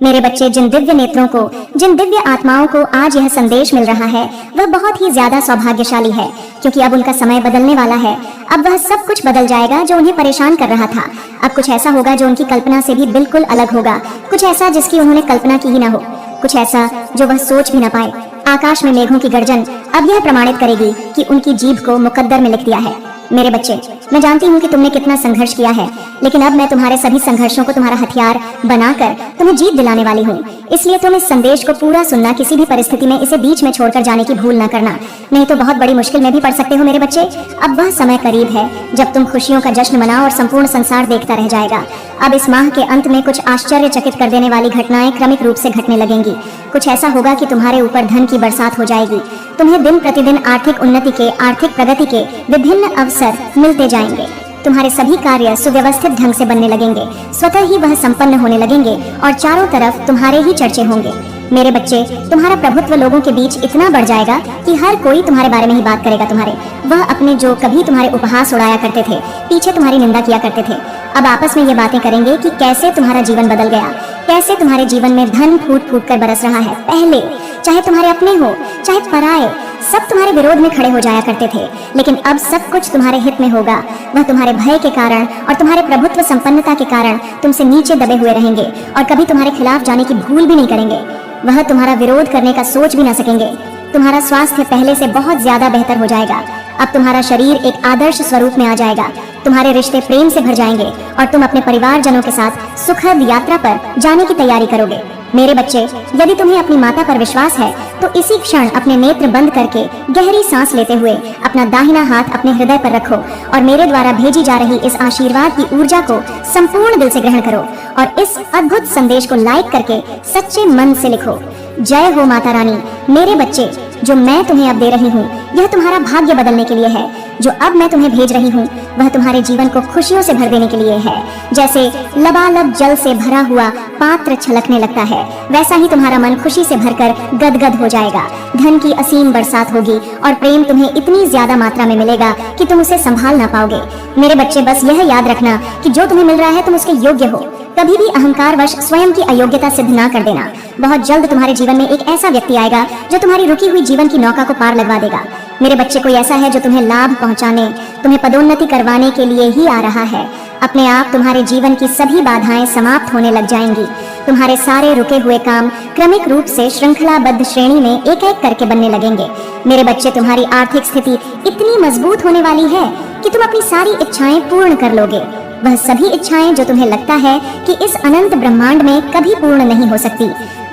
मेरे बच्चे, जिन दिव्य नेत्रों को, जिन दिव्य आत्माओं को आज यह संदेश मिल रहा है, वह बहुत ही ज्यादा सौभाग्यशाली है, क्योंकि अब उनका समय बदलने वाला है। अब वह सब कुछ बदल जाएगा जो उन्हें परेशान कर रहा था। अब कुछ ऐसा होगा जो उनकी कल्पना से भी बिल्कुल अलग होगा, कुछ ऐसा जिसकी उन्होंने कल्पना की ही ना हो, कुछ ऐसा जो वह सोच भी ना पाए। आकाश में मेघों की गर्जन अब यह प्रमाणित करेगी कि उनकी जीभ को मुकद्दर में लिख दिया है। मेरे बच्चे, मैं जानती हूँ कि तुमने कितना संघर्ष किया है, लेकिन अब मैं तुम्हारे सभी संघर्षों को तुम्हारा हथियार बनाकर तुम्हें जीत दिलाने वाली हूँ। इसलिए तुम इस संदेश को पूरा सुनना, किसी भी परिस्थिति में इसे बीच में छोड़कर जाने की भूल न करना, नहीं तो बहुत बड़ी मुश्किल में भी पड़ सकते हो। मेरे बच्चे, अब वह समय करीब है जब तुम खुशियों का जश्न मनाओ और संपूर्ण संसार देखता रह जाएगा। अब इस माह के अंत में कुछ आश्चर्यचकित कर देने वाली घटनाएं क्रमिक रूप से घटने लगेंगी। कुछ ऐसा होगा कि तुम्हारे ऊपर धन की बरसात हो जाएगी। तुम्हें दिन प्रतिदिन आर्थिक उन्नति के, आर्थिक प्रगति के विभिन्न अवसर मिलते जाएंगे। तुम्हारे सभी कार्य सुव्यवस्थित ढंग से बनने लगेंगे, स्वतः ही वह संपन्न होने लगेंगे और चारों तरफ तुम्हारे ही चर्चे होंगे। मेरे बच्चे, तुम्हारा प्रभुत्व लोगों के बीच इतना बढ़ जाएगा कि हर कोई तुम्हारे बारे में ही बात करेगा। वह अपने जो कभी तुम्हारे उपहास उड़ाया करते थे, पीछे तुम्हारी निंदा किया करते थे, अब आपस में ये बातें करेंगे कि कैसे तुम्हारा जीवन बदल गया, कैसे तुम्हारे जीवन में धन फूट फूट कर बरस रहा है। पहले चाहे तुम्हारे अपने हो चाहे पराए, सब तुम्हारे विरोध में खड़े हो जाया करते थे, लेकिन अब सब कुछ तुम्हारे हित में होगा। वह तुम्हारे भय के कारण और तुम्हारे प्रभुत्व संपन्नता के कारण तुमसे नीचे दबे हुए रहेंगे और कभी तुम्हारे खिलाफ जाने की भूल भी नहीं करेंगे। वह तुम्हारा विरोध करने का सोच भी ना सकेंगे। तुम्हारा स्वास्थ्य पहले से बहुत ज्यादा बेहतर हो जाएगा। अब तुम्हारा शरीर एक आदर्श स्वरूप में आ जाएगा। तुम्हारे रिश्ते प्रेम से भर जाएंगे और तुम अपने परिवारजनों के साथ सुखद यात्रा पर जाने की तैयारी करोगे। मेरे बच्चे, यदि तुम्हें अपनी माता पर विश्वास है तो इसी क्षण अपने नेत्र बंद करके गहरी सांस लेते हुए अपना दाहिना हाथ अपने हृदय पर रखो और मेरे द्वारा भेजी जा रही इस आशीर्वाद की ऊर्जा को संपूर्ण दिल से ग्रहण करो और इस अद्भुत संदेश को लाइक करके सच्चे मन से लिखो। जय हो माता रानी। मेरे बच्चे, जो मैं तुम्हें अब दे रही हूँ यह तुम्हारा भाग्य बदलने के लिए है। जो अब मैं तुम्हें भेज रही हूँ वह तुम्हारे जीवन को खुशियों से भर देने के लिए है। जैसे लबालब जल से भरा हुआ पात्र छलकने लगता है, वैसा ही तुम्हारा मन खुशी से भरकर गदगद हो जाएगा। धन की असीम बरसात होगी और प्रेम तुम्हें इतनी ज्यादा मात्रा में मिलेगा कि तुम उसे संभाल ना पाओगे। मेरे बच्चे, बस यह याद रखना कि जो तुम्हें मिल रहा है तुम उसके योग्य हो। कभी भी अहंकारवश स्वयं की अयोग्यता सिद्ध ना कर देना। बहुत जल्द तुम्हारे जीवन में एक ऐसा व्यक्ति आएगा जो तुम्हारी रुकी हुई जीवन की नौका को पार लगवा देगा। मेरे बच्चे, कोई ऐसा है जो तुम्हें लाभ पहुंचाने, तुम्हें पदोन्नति करवाने के लिए ही आ रहा है। अपने आप तुम्हारे जीवन की सभी बाधाएं समाप्त होने लग जाएंगी। तुम्हारे सारे रुके हुए काम क्रमिक रूप से श्रृंखलाबद्ध श्रेणी में एक एक करके बनने लगेंगे। मेरे बच्चे, तुम्हारी आर्थिक स्थिति इतनी मजबूत होने वाली है कि तुम अपनी सारी इच्छाएं पूर्ण कर लोगे। वह सभी इच्छाएं जो तुम्हें लगता है कि इस अनंत ब्रह्मांड में कभी पूर्ण नहीं हो सकती,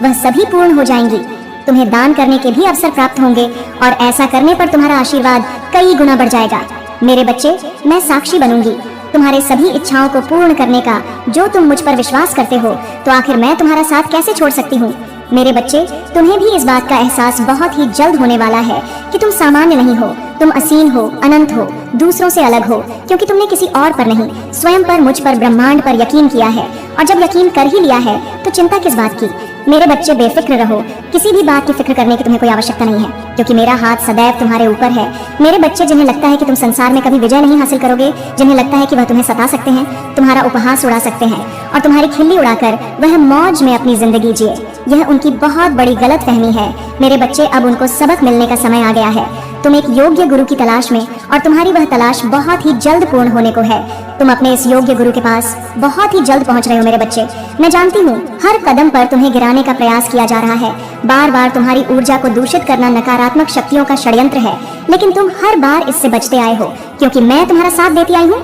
वह सभी पूर्ण हो जाएंगी। तुम्हें दान करने के भी अवसर प्राप्त होंगे और ऐसा करने पर तुम्हारा आशीर्वाद कई गुना बढ़ जाएगा। मेरे बच्चे, मैं साक्षी बनूंगी तुम्हारे सभी इच्छाओं को पूर्ण करने का। जो तुम मुझ पर विश्वास करते हो तो आखिर मैं तुम्हारा साथ कैसे छोड़ सकती हूँ। मेरे बच्चे, तुम्हें भी इस बात का एहसास बहुत ही जल्द होने वाला है कि तुम सामान्य नहीं हो, तुम असीम हो, अनंत हो, दूसरों से अलग हो, क्योंकि तुमने किसी और पर नहीं, स्वयं पर, मुझ पर, ब्रह्मांड पर यकीन किया है। और जब यकीन कर ही लिया है तो चिंता किस बात की। मेरे बच्चे, बेफिक्र रहो। किसी भी बात की फिक्र करने की तुम्हें कोई आवश्यकता नहीं है, क्योंकि मेरा हाथ सदैव तुम्हारे ऊपर है। मेरे बच्चे, जिन्हें लगता है कि तुम संसार में कभी विजय नहीं हासिल करोगे, जिन्हें लगता है कि वह तुम्हें सता सकते हैं, तुम्हारा उपहास उड़ा सकते हैं और तुम्हारी खिल्ली उड़ाकर वह मौज में अपनी जिंदगी जिए, यह उनकी बहुत बड़ी गलत फहमी है। मेरे बच्चे, अब उनको सबक मिलने का समय आ गया है। तुम एक योग्य गुरु की तलाश में, और तुम्हारी वह तलाश बहुत ही जल्द पूर्ण होने को है। तुम अपने इस योग्य गुरु के पास बहुत ही जल्द पहुंच रहे हो। मेरे बच्चे, मैं जानती हूँ हर कदम पर तुम्हें गिराने का प्रयास किया जा रहा है। बार बार तुम्हारी ऊर्जा को दूषित करना नकारात्मक शक्तियों का षड्यंत्र है, लेकिन तुम हर बार इससे बचते आए हो, क्योंकि मैं तुम्हारा साथ देती आई हूँ